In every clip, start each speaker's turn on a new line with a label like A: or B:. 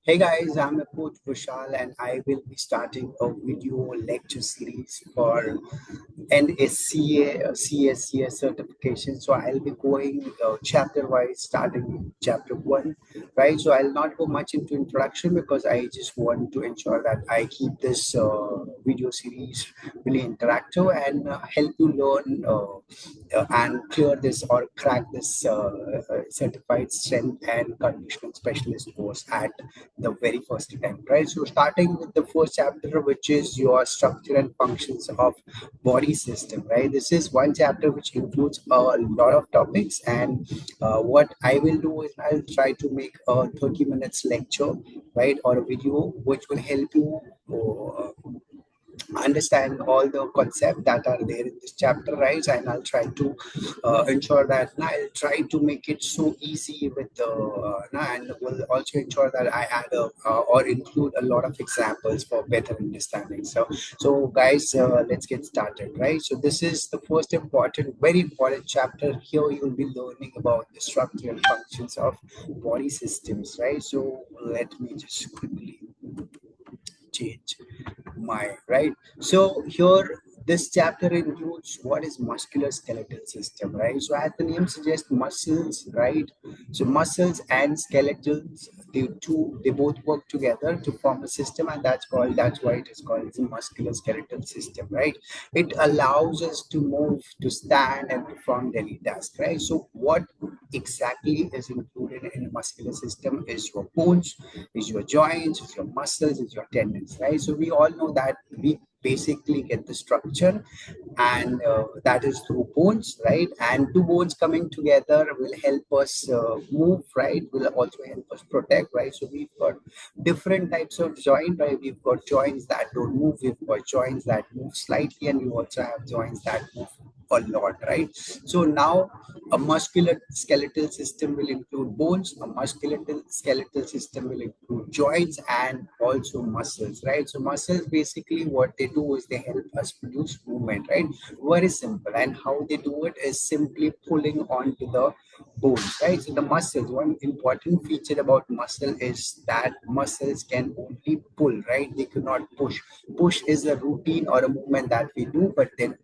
A: Hey guys, I'm a coach Vishal and I will be starting a video lecture series for NSCA CSCS certification. So I'll be going chapter wise, starting with chapter one, right? So I'll not go much into introduction because I just want to ensure that I keep this video series really interactive and help you learn and clear this or crack this certified strength and conditioning specialist course at the very first attempt, right? So starting with the first chapter, which is your structure and functions of body system, right? This is one chapter which includes a lot of topics, and what I will do is I'll try to make a 30 minutes lecture, right, or a video which will help you understand all the concepts that are there in this chapter, right? And I'll try to ensure that I'll try to make it so easy with the and will also ensure that I add or include a lot of examples for better understanding. So guys, let's get started, right? So this is the first important, very important chapter. Here you'll be learning about the structure and functions of body systems, right? So let me just quickly change my right. So here this chapter includes what is musculoskeletal system, right? So as the name suggests, muscles, right? So muscles and skeletals, they both work together to form a system, and that's why it is called the musculoskeletal system, right? It allows us to move, to stand, and perform daily tasks, right? So what exactly is included in a muscular system is your bones, is your joints, is your muscles, is your tendons, right? So we all know that we basically get the structure, and that is through bones, right? And two bones coming together will help us move, right? Will also help us protect, right? So we've got different types of joint, right? We've got joints that don't move, we've got joints that move slightly, and we also have joints that move a lot, right? So now a muscular skeletal system will include bones, a muscular skeletal system will include joints and also muscles, right? So muscles basically what they do is they help us produce movement, right? Very simple. And how they do it is simply pulling onto the bones, right? So the muscles, one important feature about muscle is that muscles can only pull, right? They cannot push. Push is a routine or a movement that we do, but then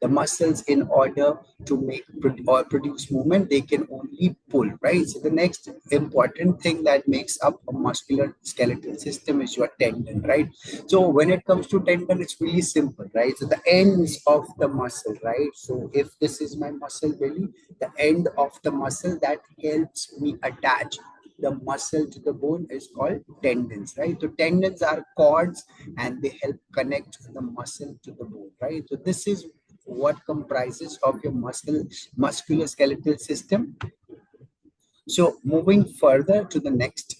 A: the muscles, in order to make or produce movement, they can only pull, right? So the next important thing that makes up a muscular skeletal system is your tendon, right? So when it comes to tendon, it's really simple, right? So the ends of the muscle, right? So if this is my muscle belly, the end of the muscle that helps me attach the muscle to the bone is called tendons, right? So tendons are cords and they help connect the muscle to the bone, right? So this is what comprises of your musculoskeletal system. So moving further to the next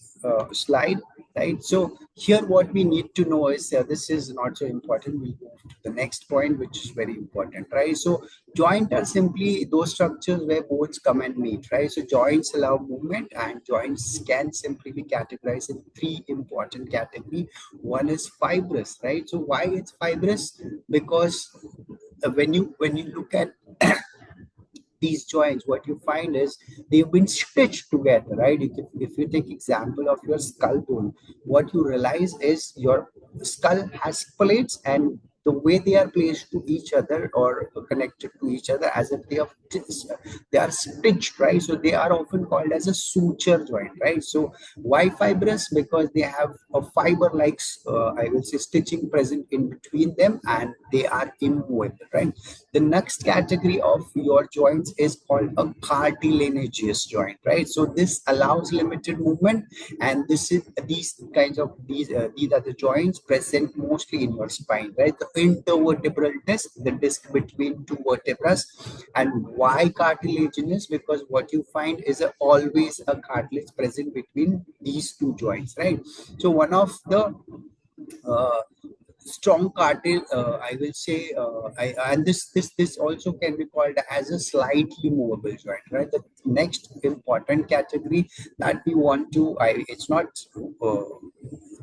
A: slide, right? So here what we need to know is this is not so important. We'll move to the next point, which is very important, right? So joint are simply those structures where bones come and meet, right? So joints allow movement, and joints can simply be categorized in three important categories. One is fibrous, right? So why it's fibrous? Because when you look at these joints, what you find is they've been stitched together, right? If you take example of your skull bone, what you realize is your skull has plates, and the way they are placed to each other or connected to each other as if they are stitched, right? So they are often called as a suture joint, right? So why fibrous? Because they have a fiber like I will say stitching present in between them, and they are immovable, right? The next category of your joints is called a cartilaginous joint, right? So this allows limited movement, and these are the joints present mostly in your spine, right? The intervertebral disc, the disc between two vertebrae. And why cartilaginous? Because what you find is always a cartilage present between these two joints, right? So one of the uh, strong cartilage, I will say, and this also can be called as a slightly movable joint, right? The next important category that we want to, it's not uh,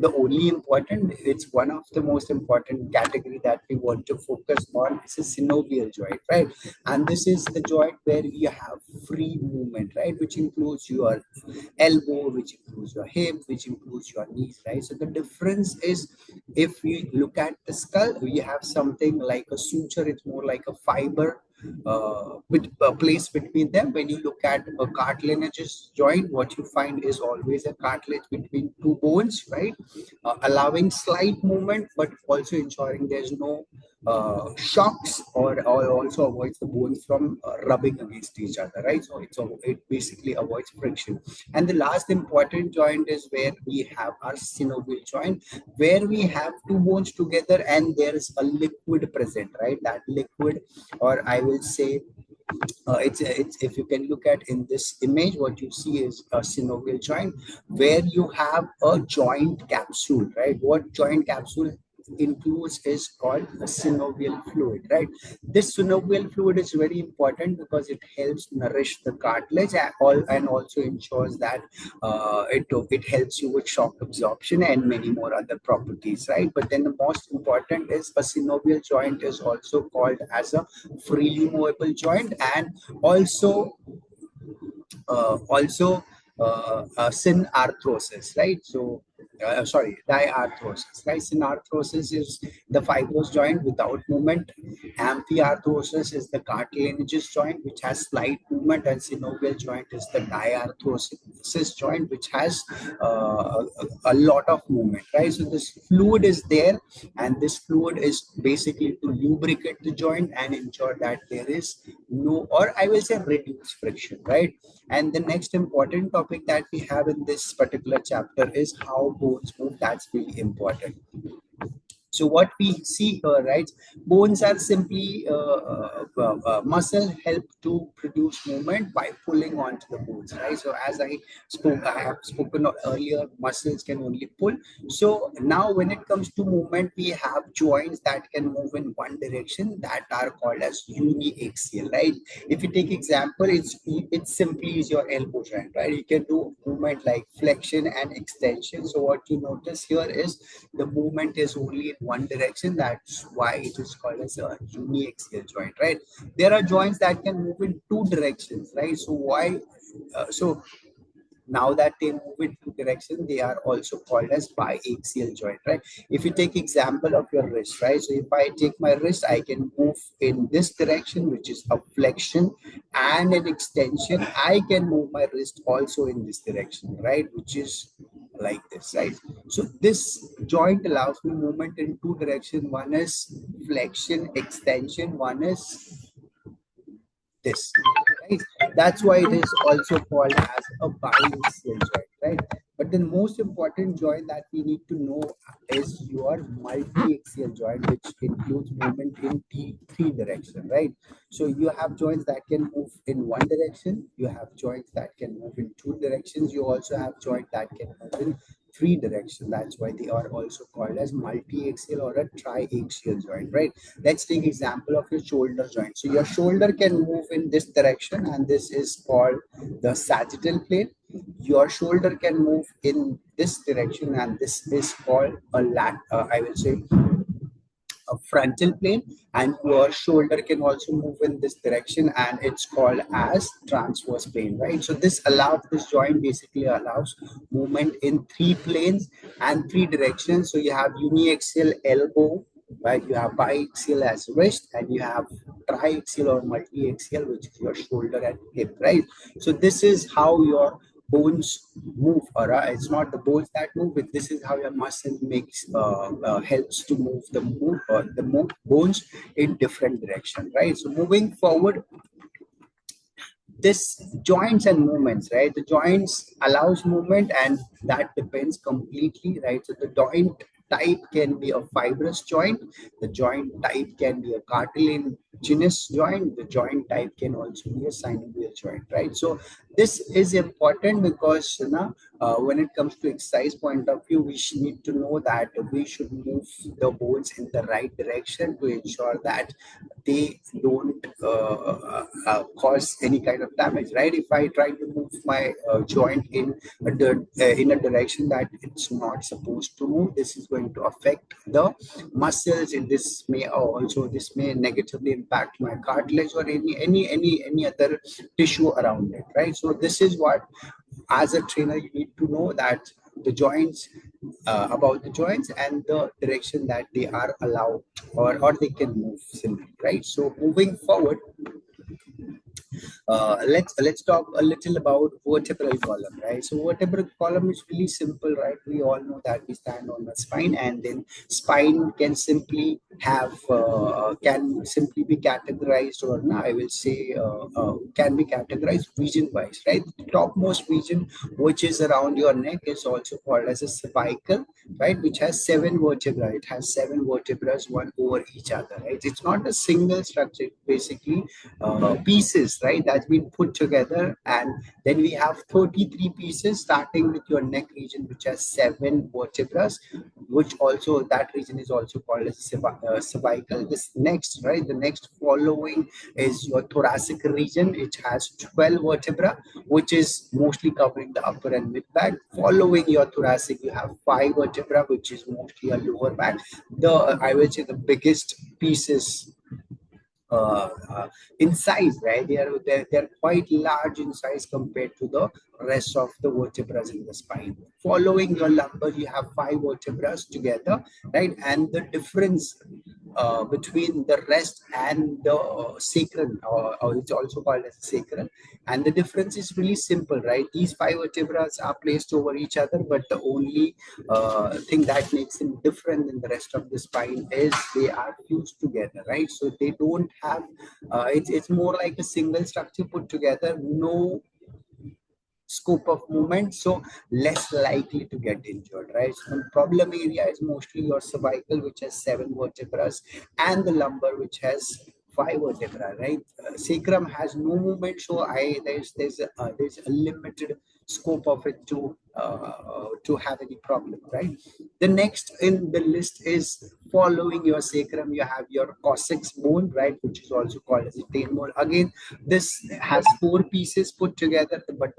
A: the only important, it's one of the most important category that we want to focus on is a synovial joint, right? And this is the joint where we have free movement, right, which includes your elbow, which includes your hip, which includes your knees, right? So the difference is, if we look at the skull, we have something like a suture. It's more like a fiber with a place between them. When you look at a cartilaginous joint, what you find is always a cartilage between two bones, right? Allowing slight movement, but also ensuring there's no shocks, or also avoids the bones from rubbing against each other, right? So it basically avoids friction. And the last important joint is where we have our synovial joint, where we have two bones together and there is a liquid present, right? That liquid, or I will say, it's if you can look at in this image, what you see is a synovial joint where you have a joint capsule, right? What joint capsule includes is called a synovial fluid, right? This synovial fluid is very important because it helps nourish the cartilage, and also ensures that it helps you with shock absorption and many more other properties, right? But then the most important is a synovial joint is also called as a freely movable joint, and also synarthrosis, right? So, sorry, diarthrosis, right? Synarthrosis is the fibrous joint without movement. Amphiarthrosis is the cartilaginous joint, which has slight movement, and synovial joint is the diarthrosis joint, which has a lot of movement, right? So this fluid is there, and this fluid is basically to lubricate the joint and ensure that there is no, or I will say, reduce friction, right? And the next important topic that we have in this particular chapter is how bones move. That's really important. So what we see here, right? Bones are simply muscle help to produce movement by pulling onto the bones, right? So as I have spoken earlier, muscles can only pull. So now when it comes to movement, we have joints that can move in one direction that are called as uniaxial, right? If you take example, it's simply is your elbow joint, right? You can do movement like flexion and extension. So what you notice here is the movement is only in one direction. That's why it is called as a uniaxial joint, right? There are joints that can move in two directions, right? So why? So now that they move in two directions, they are also called as biaxial joint, right? If you take example of your wrist, right? So if I take my wrist, I can move in this direction, which is a flexion, and an extension. I can move my wrist also in this direction, right? Which is like this, right? So this joint allows me movement in two directions. One is flexion, extension. One is this, right? That's why it is also called as a biaxial joint, right? But the most important joint that we need to know is your multi-axial joint, which includes movement in three directions, right? So you have joints that can move in one direction, you have joints that can move in two directions, you also have joints that can move in three directions. That's why they are also called as multi-axial or a triaxial joint, right? Let's take example of your shoulder joint. So your shoulder can move in this direction, and this is called the sagittal plane. Your shoulder can move in this direction, and this is called I will say a frontal plane. And your shoulder can also move in this direction, and it's called as transverse plane, right? So this joint basically allows movement in three planes and three directions. So you have uniaxial elbow, right? You have biaxial as wrist, and you have triaxial or multi-axial, which is your shoulder and hip, right? So this is how your bones move, or it's not the bones that move, but this is how your muscle makes helps to move the bones in different direction, right? So moving forward, this joints and movements, right? The joints allows movement, and that depends completely, right? So the joint type can be a fibrous joint, the joint type can be a genus joint, the joint type can also be a synovial joint, right? So this is important because when it comes to exercise point of view, we need to know that we should move the bones in the right direction to ensure that they don't cause any kind of damage, right? If I try to move my joint in a direction that it's not supposed to move, this is going to affect the muscles, and this may negatively impact my cartilage or any other tissue around it, right? So this is what, as a trainer, you need to know that the joints, about the joints and the direction that they are allowed, or they can move simply, right? So moving forward, let's talk a little about vertebral column, right? So vertebral column is really simple, right? We all know that we stand on the spine, and then spine can simply be categorized, or no, I will say can be categorized region wise, right? The topmost region, which is around your neck, is also called as a cervical, right? Which has 7 vertebrae. It has 7 vertebrae, one over each other, right? It's not a single structure, basically pieces, right, that's been put together, and then we have 33 pieces starting with your neck region, which has 7 vertebrae, which also, that region is also called as cervical. This next, right, the next following is your thoracic region. It has 12 vertebrae, which is mostly covering the upper and mid back. Following your thoracic, you have 5 vertebrae, which is mostly a lower back. I will say the biggest pieces in size, right? They're quite large in size compared to the rest of the vertebrae in the spine. Following your lumbar, you have 5 vertebrae together, right? And the difference between the rest and the sacrum, or it's also called as sacrum, and the difference is really simple, right? These 5 vertebrae are placed over each other, but the only thing that makes them different than the rest of the spine is they are fused together, right? So they don't have it's more like a single structure put together, no scope of movement, so less likely to get injured, right? So the problem area is mostly your cervical, which has 7 vertebrae, and the lumbar, which has 5 vertebrae, right? Sacrum has no movement, so there's a limited scope of it to have any problem, right? The next in the list is, following your sacrum, you have your coccyx bone, right, which is also called as a tailbone. Again, this has 4 pieces put together, but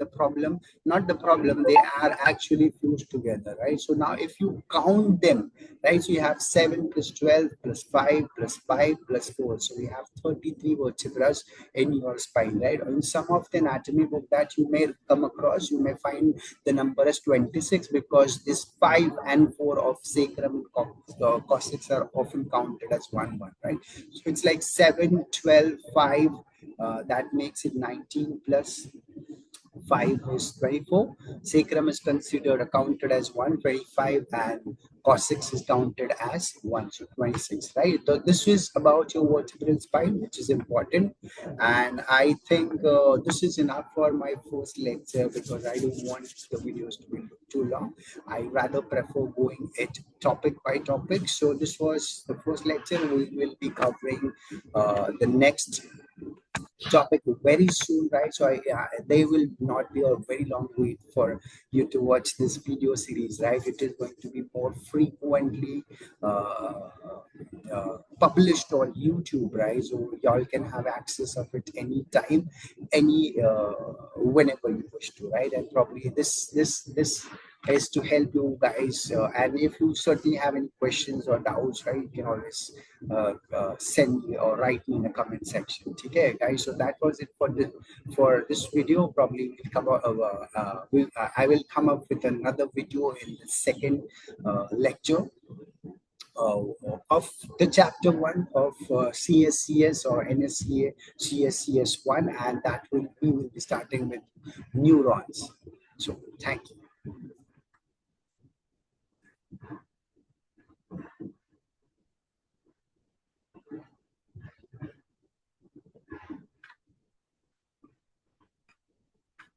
A: not the problem, they are actually fused together, right? So now if you count them, right, so you have 7 plus 12 plus 5 plus 5 plus 4. So we have 33 vertebrae in your spine, right? In some of the anatomy book that you may come across, you may find the number as 26, because this 5 and 4 of sacrum and coccyx are often counted as one, right? So it's like 7, 12, 5. That makes it 19 plus 5 is 24. Sacrum is considered counted as 125, and coccyx is counted as 1, so 26, right? So this is about your vertebral spine, which is important. And I think this is enough for my first lecture, because I don't want the videos to be too long. I rather prefer going it topic by topic. So this was the first lecture. We will be covering the next topic very soon, right? So they will not be a very long wait for you to watch this video series, right? It is going to be more frequently published on YouTube, right? So y'all can have access of it anytime, whenever you wish to, right? And probably this is to help you guys. And if you certainly have any questions or doubts, right, you can always send me or write me in the comment section. Okay, guys. So that was it for this video. Probably we'll come up, I will come up with another video in the second lecture of the chapter 1 of CSCS or NSCA CSCS 1, and we will be starting with neurons. So thank you.